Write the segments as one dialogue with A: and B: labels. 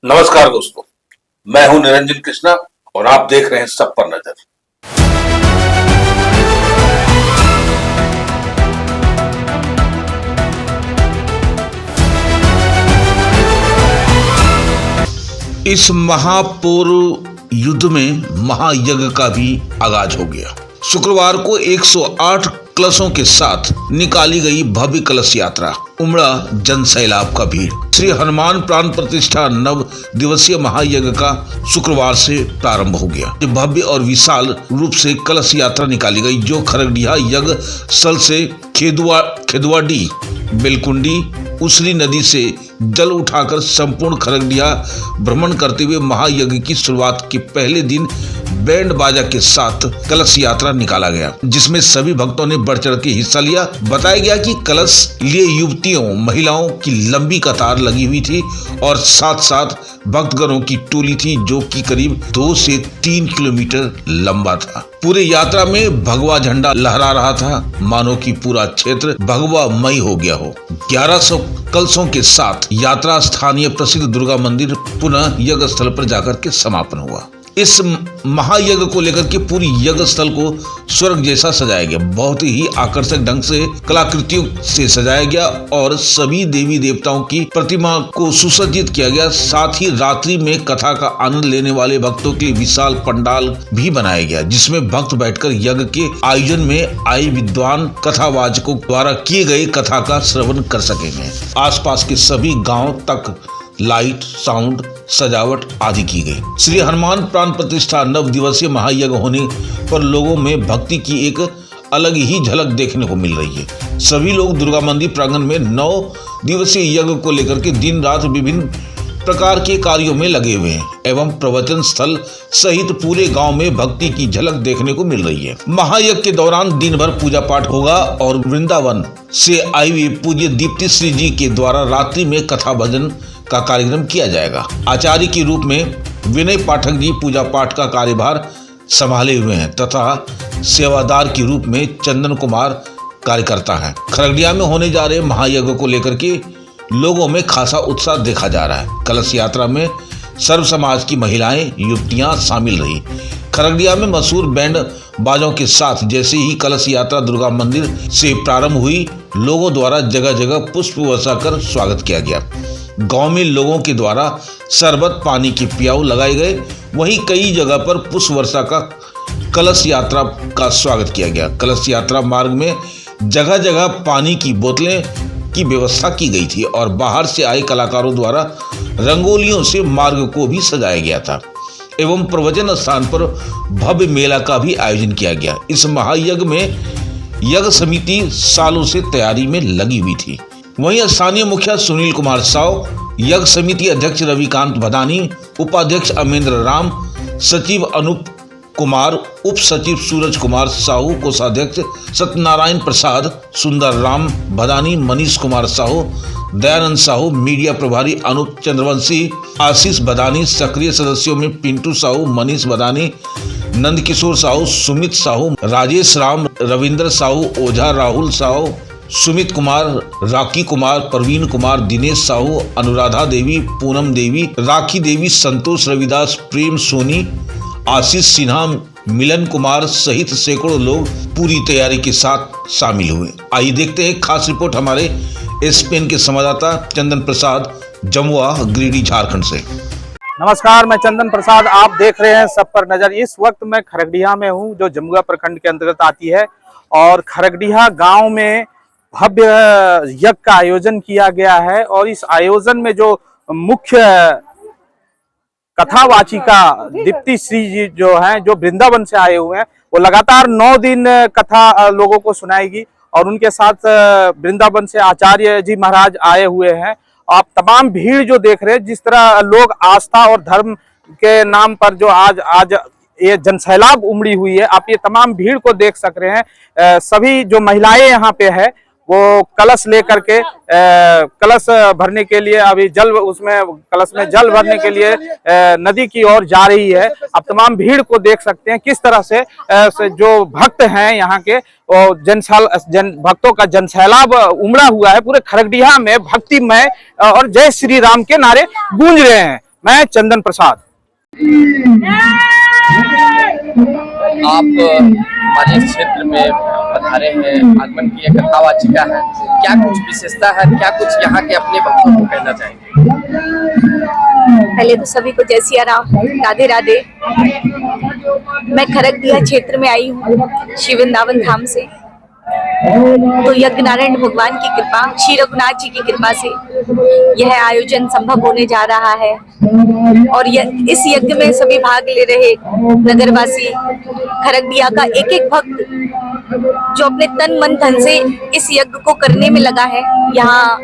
A: नमस्कार दोस्तों, मैं हूं निरंजन कृष्णा और आप देख रहे हैं सब पर नजर। इस महापूर्व युद्ध में महायज्ञ का भी आगाज हो गया। शुक्रवार को 108 कलशों के साथ निकाली गई भव्य कलश यात्रा, उमड़ा जन सैलाब का भीड़। श्री हनुमान प्राण प्रतिष्ठा 9 दिवसीय महायज्ञ का शुक्रवार से प्रारंभ हो गया। भव्य और विशाल रूप से कलश यात्रा निकाली गई, जो खरगडिहा यज्ञ स्थल से खेदवाडी, बेलकुंडी, उसली नदी से जल उठाकर संपूर्ण खरगडिहा भ्रमण करते हुए महायज्ञ की शुरुआत के पहले दिन बैंड बाजा के साथ कलश यात्रा निकाला गया, जिसमें सभी भक्तों ने बढ़ चढ़ के हिस्सा लिया। बताया गया कि कलश लिए युवतियों महिलाओं की लंबी कतार लगी हुई थी और साथ साथ भक्तगणों की टोली थी, जो कि करीब 2 से 3 किलोमीटर लंबा था। पूरे यात्रा में भगवा झंडा लहरा रहा था, मानो कि पूरा क्षेत्र भगवा मई हो गया हो। 1100 कलशों के साथ यात्रा स्थानीय प्रसिद्ध दुर्गा मंदिर पुनः यज्ञ स्थल पर जाकर के समापन हुआ। इस महायज्ञ को लेकर के पूरी यज्ञ स्थल को स्वर्ग जैसा सजाया गया। बहुत ही आकर्षक ढंग से कलाकृतियों से सजाया गया और सभी देवी देवताओं की प्रतिमा को सुसज्जित किया गया। साथ ही रात्रि में कथा का आनंद लेने वाले भक्तों के लिए विशाल पंडाल भी बनाया गया, जिसमें भक्त बैठकर यज्ञ के आयोजन में आए विद्वान कथावाचकों द्वारा किए गए कथा का श्रवण कर सकेंगे। आसपास के सभी गाँव तक लाइट, साउंड, सजावट आदि की गई। श्री हनुमान प्राण प्रतिष्ठा 9 दिवसीय महायज्ञ होने पर लोगों में भक्ति की एक अलग ही झलक देखने को मिल रही है। सभी लोग दुर्गा मंदिर प्रांगण में 9 दिवसीय यज्ञ को लेकर के दिन रात विभिन्न प्रकार के कार्यों में लगे हुए हैं एवं प्रवचन स्थल सहित पूरे गांव में भक्ति की झलक देखने को मिल रही है। महायज्ञ के दौरान दिन भर पूजा पाठ होगा और वृंदावन से आई हुई पूज्य दीप्ति श्री जी के द्वारा रात्रि में कथा भजन का कार्यक्रम किया जाएगा। आचार्य के रूप में विनय पाठक जी पूजा पाठ का कार्यभार संभाले हुए हैं तथा सेवादार के रूप में चंदन कुमार कार्यकर्ता हैं। खरगडिहा में होने जा रहे महायज्ञ को लेकर के लोगों में खासा उत्साह देखा जा रहा है। कलश यात्रा में सर्व समाज की महिलाएं, युवतियां शामिल रही। खरगडिहा में मशहूर बैंड बाजों के साथ जैसे ही कलश यात्रा दुर्गा मंदिर से प्रारंभ हुई, लोगों द्वारा जगह जगह पुष्प वर्षा कर स्वागत किया गया। गांव में लोगों के द्वारा शरबत, पानी की प्याऊ लगाए गए। वहीं कई जगह पर पुष्प वर्षा का कलश यात्रा का स्वागत किया गया। कलश यात्रा मार्ग में जगह जगह पानी की बोतलें की व्यवस्था की गई थी और बाहर से आए कलाकारों द्वारा रंगोलियों से मार्ग को भी सजाया गया था एवं प्रवचन स्थान पर भव्य मेला का भी आयोजन किया गया। इस महायज्ञ में यज्ञ समिति सालों से तैयारी में लगी हुई थी। वहीं स्थानीय मुखिया सुनील कुमार साव, यज्ञ समिति अध्यक्ष रविकांत भदानी, उपाध्यक्ष अमेंद्र राम, सचिव अनूप कुमार, उप सचिव सूरज कुमार साहू, कोषाध्यक्ष सत्यनारायण प्रसाद, सुंदर राम भदानी, मनीष कुमार साहू, दयानंद साहू, मीडिया प्रभारी अनूप चंद्रवंशी, आशीष भदानी, सक्रिय सदस्यों में पिंटू साहू, मनीष भदानी, नंदकिशोर साहू, सुमित साहू, राजेश राम, रविंद्र साहू, ओझा राहुल साहू, सुमित कुमार, राखी कुमार, प्रवीण कुमार, दिनेश साहू, अनुराधा देवी, पूनम देवी, राखी देवी, संतोष रविदास, प्रेम सोनी, आशीष सिन्हा, मिलन कुमार सहित सैकड़ों लोग पूरी तैयारी के साथ शामिल हुए। आइए देखते हैं खास रिपोर्ट हमारे एसपीएन के संवाददाता चंदन प्रसाद, जमुआ, गिरिडीह, झारखंड से।
B: नमस्कार, मैं चंदन प्रसाद, आप देख रहे हैं सब पर नजर। इस वक्त मैं खरगडिहा में हूं, जो जमुआ प्रखंड के अंतर्गत आती है और खरगडिहा गांव में भव्य यज्ञ का आयोजन किया गया है। और इस आयोजन में जो मुख्य कथावाचिका दीप्ति श्री जी जो हैं, जो वृंदावन से आए हुए हैं, वो लगातार 9 दिन कथा लोगों को सुनाएगी और उनके साथ वृंदावन से आचार्य जी महाराज आए हुए हैं। आप तमाम भीड़ जो देख रहे हैं, जिस तरह लोग आस्था और धर्म के नाम पर जो आज ये जनसैलाब उमड़ी हुई है, आप ये तमाम भीड़ को देख सक रहे हैं। सभी जो महिलाएं यहाँ पे है वो कलश लेकर के कलश भरने के लिए अभी कलश में जल भरने के लिए नदी की ओर जा रही है। आप तमाम भीड़ को देख सकते हैं किस तरह से जो भक्त हैं यहाँ के भक्तों का जनसैलाब उमड़ा हुआ है। पूरे खरगडिहा में भक्तिमय और जय श्री राम के नारे गूंज रहे हैं। मैं चंदन प्रसाद।
C: आप हमारे क्षेत्र में पधारे हैं, आगमन की एक कथावाचिका है, क्या कुछ विशेषता है, क्या कुछ यहाँ के अपने भक्तों को कहना चाहेंगे?
D: पहले तो सभी को जय सिया राम, राधे राधे। मैं खरगडिया क्षेत्र में आई हूँ, श्री वृंदावन धाम से। तो यज्ञ नारायण भगवान की कृपा, श्री रघुनाथ जी की कृपा से यह आयोजन संभव होने जा रहा है। और इस यज्ञ में सभी भाग ले रहे नगरवासी, खरगडिया का एक एक भक्त जो अपने तन मन धन से इस यज्ञ को करने में लगा है। यहाँ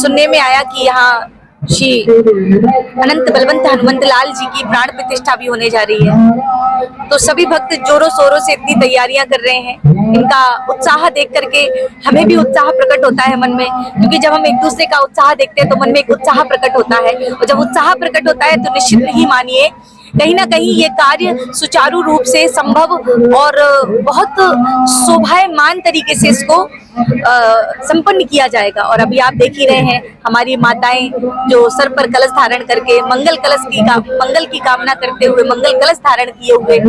D: सुनने में आया कि यहाँ श्री अनंत बलवंत हनुमंत लाल जी की प्राण प्रतिष्ठा भी होने जा रही है। तो सभी भक्त जोरों शोरों से इतनी तैयारियां कर रहे हैं। इनका उत्साह देख करके हमें भी उत्साह प्रकट होता है मन में, क्योंकि जब हम एक दूसरे का उत्साह देखते हैं तो मन में एक उत्साह प्रकट होता है। और जब उत्साह प्रकट होता है तो निश्चित ही मानिए कहीं ना कहीं ये कार्य सुचारू रूप से संभव और बहुत शोभायमान तरीके से इसको संपन्न किया जाएगा। और अभी आप देख ही रहे हैं हमारी माताएं जो सर पर कलश धारण करके मंगल की कामना करते हुए मंगल कलश धारण किए हुए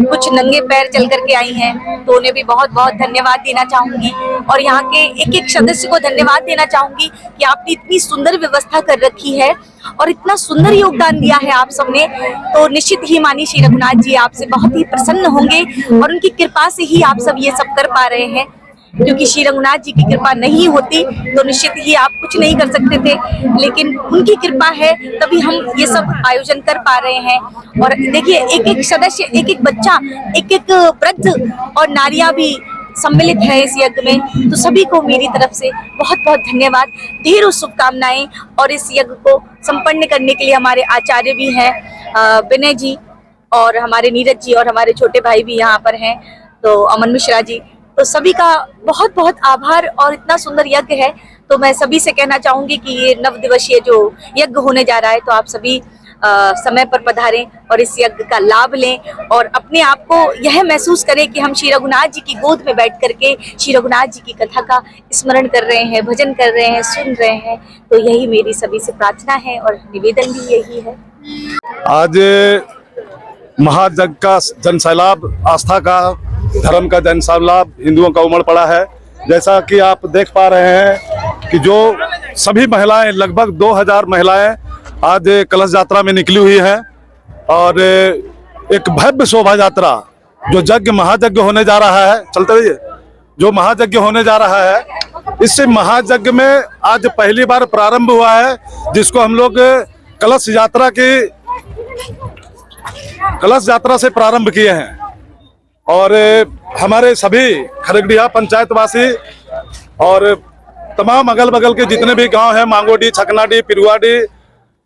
D: कुछ नंगे पैर चल करके आई हैं, तो उन्हें भी बहुत बहुत धन्यवाद देना चाहूंगी। और यहाँ के एक एक सदस्य को धन्यवाद देना चाहूंगी कि आपने इतनी सुंदर व्यवस्था कर रखी है और इतना सुंदर योगदान दिया है आप सबने। तो निश्चित ही मानिए श्री रघुनाथ जी आपसे बहुत ही प्रसन्न होंगे और उनकी कृपा से ही आप सब ये सब कर पा रहे हैं। क्योंकि श्री रघुनाथ जी की कृपा नहीं होती तो निश्चित ही आप कुछ नहीं कर सकते थे, लेकिन उनकी कृपा है तभी हम ये सब आयोजन कर पा रहे हैं। और देखिए एक एक सदस्य, एक एक बच्चा, एक एक वृद्ध और नारियां भी सम्मिलित है इस यज्ञ में। तो सभी को मेरी तरफ से बहुत बहुत धन्यवाद, ढेरों शुभकामनाएं। और इस यज्ञ को संपन्न करने के लिए हमारे आचार्य भी हैं, विनय जी, और हमारे नीरज जी, और हमारे छोटे भाई भी यहाँ पर हैं, तो अमन मिश्रा जी। तो सभी का बहुत बहुत आभार। और इतना सुंदर यज्ञ है तो मैं सभी से कहना चाहूंगी कि ये 9 दिवसीय जो यज्ञ होने जा रहा है तो आप सभी समय पर पधारें और इस यज्ञ का लाभ लें और अपने आप को यह महसूस करें कि हम श्री रघुनाथ जी की गोद में बैठ करके श्री रघुनाथ जी की कथा का स्मरण कर रहे हैं, भजन कर रहे हैं, सुन रहे हैं। तो यही मेरी सभी से प्रार्थना है और निवेदन भी यही है।
E: आज महायज्ञ का जनसैलाब, आस्था का, धर्म का जनसैलाब हिंदुओं का उमड़ पड़ा है। जैसा कि आप देख पा रहे हैं कि जो सभी महिलाएं, लगभग 2000 महिलाएं आज कलश यात्रा में निकली हुई है। और एक भव्य शोभा यात्रा जो यज्ञ महायज्ञ होने जा रहा है, चलते रहिए, जो महायज्ञ होने जा रहा है, इस महायज्ञ में आज पहली बार प्रारंभ हुआ है, जिसको हम लोग कलश यात्रा से प्रारंभ किए हैं। और हमारे सभी खरगडिया पंचायतवासी और तमाम अगल बगल के जितने भी गांव हैं, मांगोडी, छकनाडी, पिरुआडी,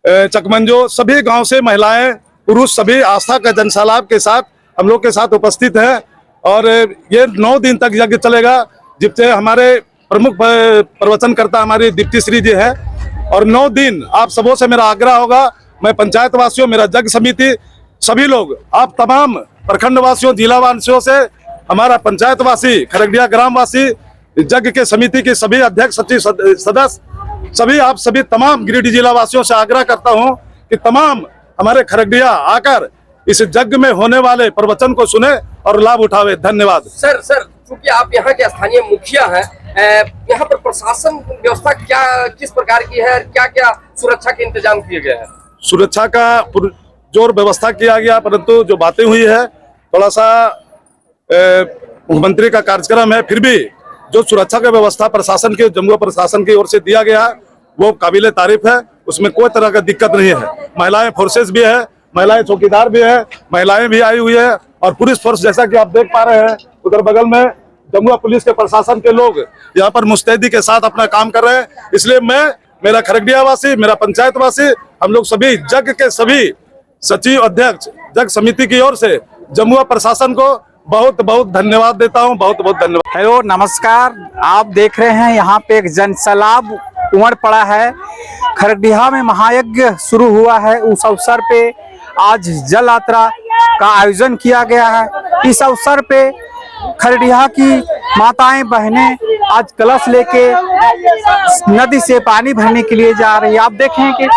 E: चकमंजो, सभी गांव से महिलाएं, पुरुष सभी आस्था का जनसैलाब के साथ हम लोग के साथ उपस्थित हैं। और ये 9 दिन तक यज्ञ चलेगा, जिससे हमारे प्रमुख प्रवचनकर्ता हमारी दीप्ति श्री जी है। और 9 दिन आप सबों से मेरा आग्रह होगा, मैं पंचायतवासियों, मेरा यज्ञ समिति, सभी लोग, आप तमाम प्रखंड वासियों, जिला वासियों से, हमारा पंचायतवासी, खरगडिया ग्रामवासी, यज्ञ के समिति के सभी अध्यक्ष, सचिव, सदस्य, सभी आप सभी तमाम गिरिडीह जिला वासियों से आग्रह करता हूं कि तमाम हमारे खरगडिया आकर इस यज्ञ में होने वाले प्रवचन को सुने और लाभ उठावे। धन्यवाद।
C: सर, चूंकि आप यहाँ के स्थानीय मुखिया हैं, यहाँ पर प्रशासन व्यवस्था किस प्रकार की है, क्या क्या सुरक्षा के इंतजाम किए गए हैं?
E: सुरक्षा का जोर व्यवस्था किया गया, परंतु जो बातें हुई है थोड़ा सा मुख्यमंत्री का कार्यक्रम है, फिर भी जो सुरक्षा की व्यवस्था प्रशासन के, जमुआ प्रशासन की ओर से दिया गया वो काबिले तारीफ है, उसमें कोई तरह का दिक्कत नहीं है। महिलाएं फोर्सेस भी है, महिलाएं चौकीदार भी है, महिलाएं भी आई हुई है और पुलिस फोर्स, जैसा कि आप देख पा रहे हैं उधर बगल में जमुआ पुलिस के प्रशासन के लोग यहाँ पर मुस्तैदी के साथ अपना काम कर रहे हैं। इसलिए मैं, मेरा खरगडिया वासी, मेरा पंचायत वासी, हम लोग सभी यज्ञ के सभी सचिव, अध्यक्ष, यज्ञ समिति की ओर से जमुआ प्रशासन को बहुत बहुत धन्यवाद देता हूं। बहुत बहुत धन्यवाद।
B: हेलो, नमस्कार। आप देख रहे हैं यहाँ पे एक जनसैलाब उमड़ पड़ा है। खरगडिया में महायज्ञ शुरू हुआ है, उस अवसर पे आज जल यात्रा का आयोजन किया गया है। इस अवसर पे खरगडिया की माताएं, बहनें आज कलश लेके नदी से पानी भरने के लिए जा रही है। आप देखें कि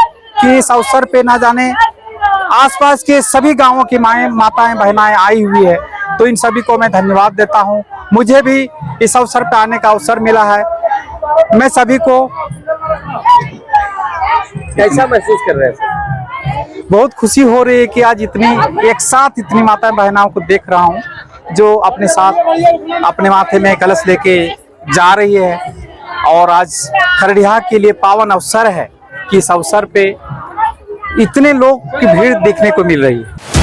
F: कि इस अवसर पे ना जाने आसपास के सभी गांवों की माताएं बहनाएं आई हुई है, तो इन सभी को मैं धन्यवाद देता हूं। मुझे भी इस अवसर पे आने का अवसर मिला है। मैं सभी को
C: कैसा महसूस कर रहे हैं सर?
F: बहुत खुशी हो रही है कि आज एक साथ इतनी माताएं बहनाओं को देख रहा हूं, जो अपने साथ अपने माथे में कलश लेके जा रही है। और आज खरड़िया के लिए पावन अवसर है कि इस अवसर पे इतने लोग की भीड़ देखने को मिल रही है।